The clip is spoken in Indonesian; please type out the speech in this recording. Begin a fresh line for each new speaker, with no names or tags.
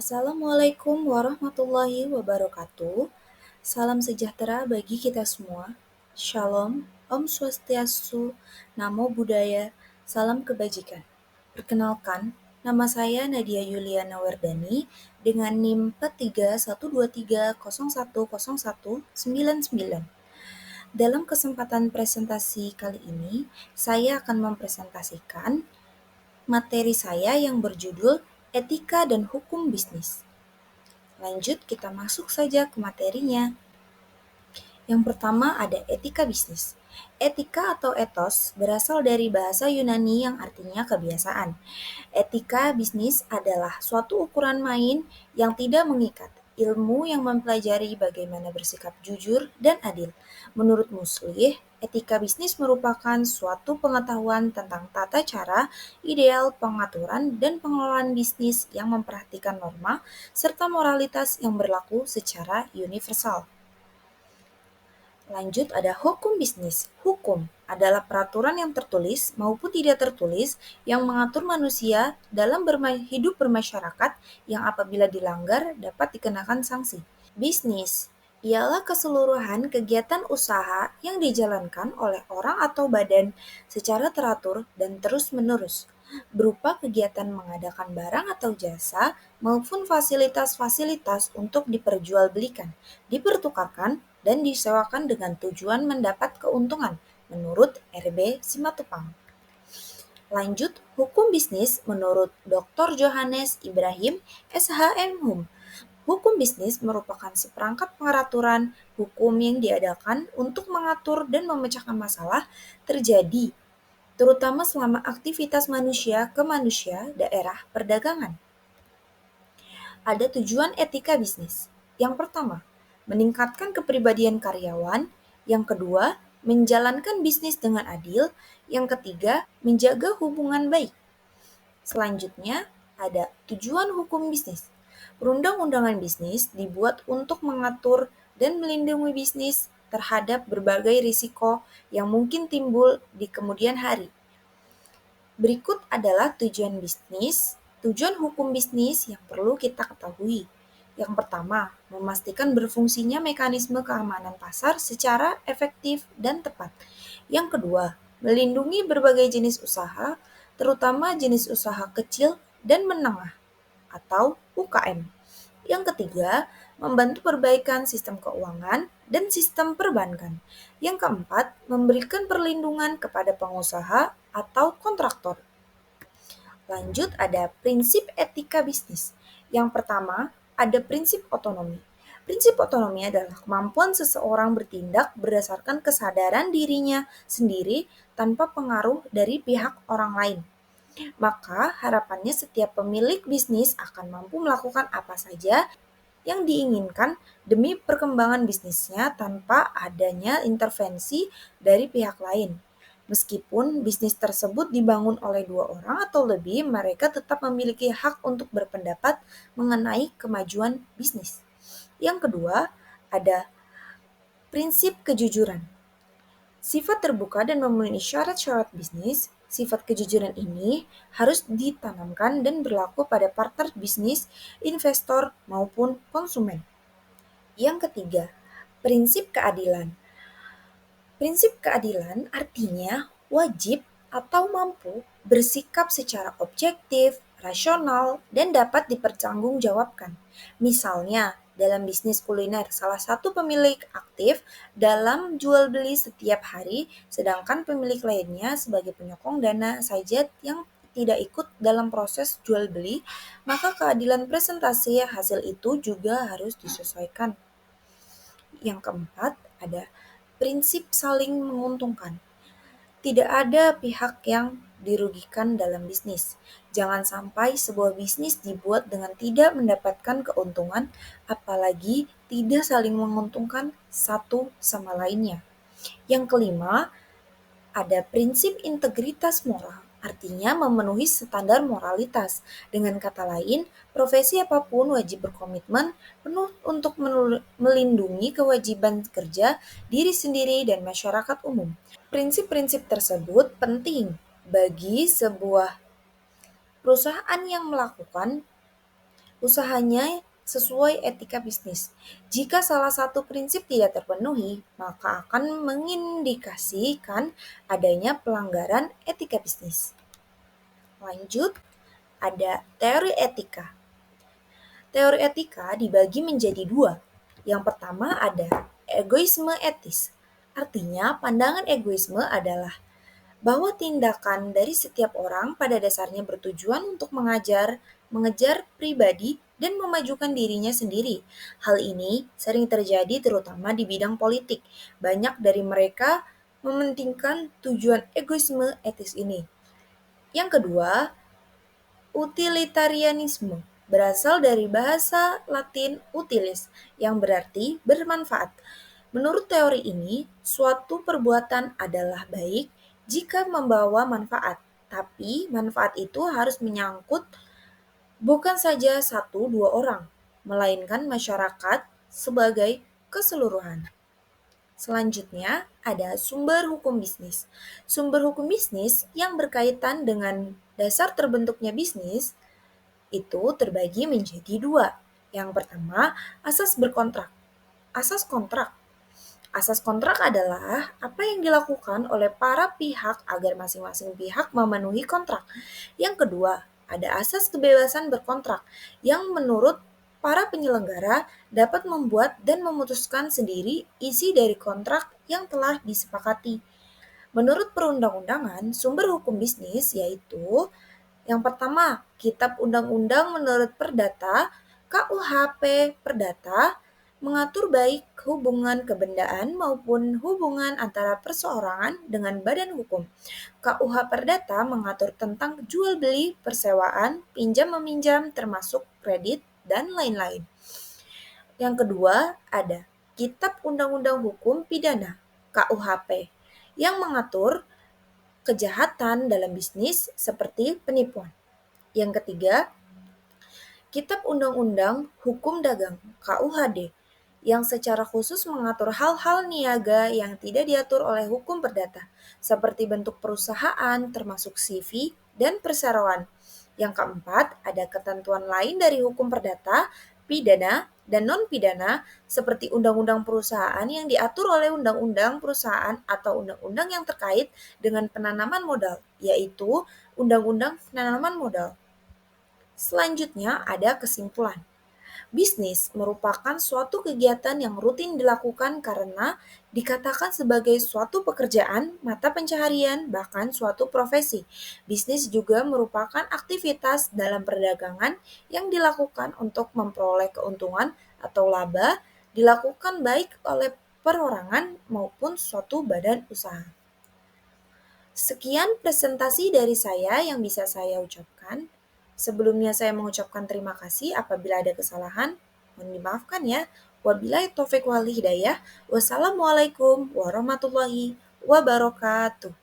Assalamualaikum warahmatullahi wabarakatuh. Salam sejahtera bagi kita semua. Shalom, Om Swastiastu, Namo Buddhaya, salam kebajikan. Perkenalkan, nama saya Nadia Yuliana Wardani dengan NIM 431230101999. Dalam kesempatan presentasi kali ini, saya akan mempresentasikan materi saya yang berjudul Etika dan Hukum Bisnis. Lanjut, kita masuk saja ke materinya. Yang pertama ada etika bisnis. Etika atau ethos berasal dari bahasa Yunani yang artinya kebiasaan. Etika bisnis adalah suatu ukuran main yang tidak mengikat, ilmu yang mempelajari bagaimana bersikap jujur dan adil. Menurut Muslih, etika bisnis merupakan suatu pengetahuan tentang tata cara, ideal, pengaturan, dan pengelolaan bisnis yang memperhatikan norma serta moralitas yang berlaku secara universal. Lanjut ada hukum bisnis. Hukum adalah peraturan yang tertulis maupun tidak tertulis yang mengatur manusia dalam hidup bermasyarakat yang apabila dilanggar dapat dikenakan sanksi. Bisnis ialah keseluruhan kegiatan usaha yang dijalankan oleh orang atau badan secara teratur dan terus-menerus, berupa kegiatan mengadakan barang atau jasa maupun fasilitas-fasilitas untuk diperjualbelikan, dipertukarkan, dan disewakan dengan tujuan mendapat keuntungan, menurut R.B. Simatupang. Lanjut, hukum bisnis menurut Dr. Johannes Ibrahim, SHM. Hukum bisnis merupakan seperangkat peraturan hukum yang diadakan untuk mengatur dan memecahkan masalah terjadi, terutama selama aktivitas manusia ke manusia daerah perdagangan. Ada tujuan etika bisnis. Yang pertama, meningkatkan kepribadian karyawan. Yang kedua, menjalankan bisnis dengan adil. Yang ketiga, menjaga hubungan baik. Selanjutnya, ada tujuan hukum bisnis. Perundang-undangan bisnis dibuat untuk mengatur dan melindungi bisnis terhadap berbagai risiko yang mungkin timbul di kemudian hari. Berikut adalah tujuan bisnis, tujuan hukum bisnis yang perlu kita ketahui. Yang pertama, memastikan berfungsinya mekanisme keamanan pasar secara efektif dan tepat. Yang kedua, melindungi berbagai jenis usaha, terutama jenis usaha kecil dan menengah atau UKM. Yang ketiga, membantu perbaikan sistem keuangan dan sistem perbankan. Yang keempat, memberikan perlindungan kepada pengusaha atau kontraktor. Lanjut ada prinsip etika bisnis. Yang pertama, ada prinsip otonomi. Prinsip otonomi adalah kemampuan seseorang bertindak berdasarkan kesadaran dirinya sendiri tanpa pengaruh dari pihak orang lain. Maka harapannya setiap pemilik bisnis akan mampu melakukan apa saja yang diinginkan demi perkembangan bisnisnya tanpa adanya intervensi dari pihak lain. Meskipun bisnis tersebut dibangun oleh dua orang atau lebih, mereka tetap memiliki hak untuk berpendapat mengenai kemajuan bisnis. Yang kedua, ada prinsip kejujuran. Sifat terbuka dan memenuhi syarat-syarat bisnis. Sifat kejujuran ini harus ditanamkan dan berlaku pada partner bisnis, investor, maupun konsumen. Yang ketiga, prinsip keadilan. Prinsip keadilan artinya wajib atau mampu bersikap secara objektif, rasional, dan dapat dipertanggungjawabkan. Misalnya, dalam bisnis kuliner, salah satu pemilik aktif dalam jual beli setiap hari, sedangkan pemilik lainnya sebagai penyokong dana saja yang tidak ikut dalam proses jual beli, maka keadilan presentasi hasil itu juga harus disesuaikan. Yang keempat, ada prinsip saling menguntungkan. Tidak ada pihak yang dirugikan dalam bisnis. Jangan sampai sebuah bisnis dibuat dengan tidak mendapatkan keuntungan, apalagi tidak saling menguntungkan satu sama lainnya. Yang kelima, ada prinsip integritas moral, artinya memenuhi standar moralitas. Dengan kata lain, profesi apapun wajib berkomitmen penuh untuk melindungi kewajiban kerja, diri sendiri, dan masyarakat umum. Prinsip-prinsip tersebut penting bagi sebuah perusahaan yang melakukan usahanya sesuai etika bisnis. Jika salah satu prinsip tidak terpenuhi, maka akan mengindikasikan adanya pelanggaran etika bisnis. Lanjut, ada teori etika. Teori etika dibagi menjadi dua. Yang pertama ada egoisme etis. Artinya, pandangan egoisme adalah bahwa tindakan dari setiap orang pada dasarnya bertujuan untuk mengejar pribadi, dan memajukan dirinya sendiri. Hal ini sering terjadi terutama di bidang politik. Banyak dari mereka mementingkan tujuan egoisme etis ini. Yang kedua, utilitarianisme berasal dari bahasa Latin utilis yang berarti bermanfaat. Menurut teori ini, suatu perbuatan adalah baik jika membawa manfaat, tapi manfaat itu harus menyangkut bukan saja satu dua orang, melainkan masyarakat sebagai keseluruhan. Selanjutnya, ada sumber hukum bisnis. Sumber hukum bisnis yang berkaitan dengan dasar terbentuknya bisnis itu terbagi menjadi dua. Yang pertama, asas berkontrak. Asas kontrak. Asas kontrak adalah apa yang dilakukan oleh para pihak agar masing-masing pihak memenuhi kontrak. Yang kedua, ada asas kebebasan berkontrak yang menurut para penyelenggara dapat membuat dan memutuskan sendiri isi dari kontrak yang telah disepakati. Menurut perundang-undangan, sumber hukum bisnis yaitu yang pertama, Kitab Undang-Undang menurut Perdata, KUHP Perdata, mengatur baik hubungan kebendaan maupun hubungan antara perseorangan dengan badan hukum. KUH Perdata mengatur tentang jual beli, persewaan, pinjam meminjam termasuk kredit, dan lain-lain. Yang kedua ada Kitab Undang-Undang Hukum Pidana, KUHP, yang mengatur kejahatan dalam bisnis seperti penipuan. Yang ketiga, Kitab Undang-Undang Hukum Dagang (KUHD) yang secara khusus mengatur hal-hal niaga yang tidak diatur oleh hukum perdata, seperti bentuk perusahaan termasuk CV dan perseroan. Yang keempat, ada ketentuan lain dari hukum perdata, pidana, dan non-pidana seperti undang-undang perusahaan yang diatur oleh undang-undang perusahaan atau undang-undang yang terkait dengan penanaman modal, yaitu undang-undang penanaman modal. Selanjutnya ada kesimpulan. Bisnis merupakan suatu kegiatan yang rutin dilakukan karena dikatakan sebagai suatu pekerjaan, mata pencaharian, bahkan suatu profesi. Bisnis juga merupakan aktivitas dalam perdagangan yang dilakukan untuk memperoleh keuntungan atau laba, dilakukan baik oleh perorangan maupun suatu badan usaha. Sekian presentasi dari saya yang bisa saya ucapkan. Sebelumnya saya mengucapkan terima kasih apabila ada kesalahan. Mohon dimaafkan ya. Wabillahi taufik wal hidayah. Wassalamualaikum warahmatullahi wabarakatuh.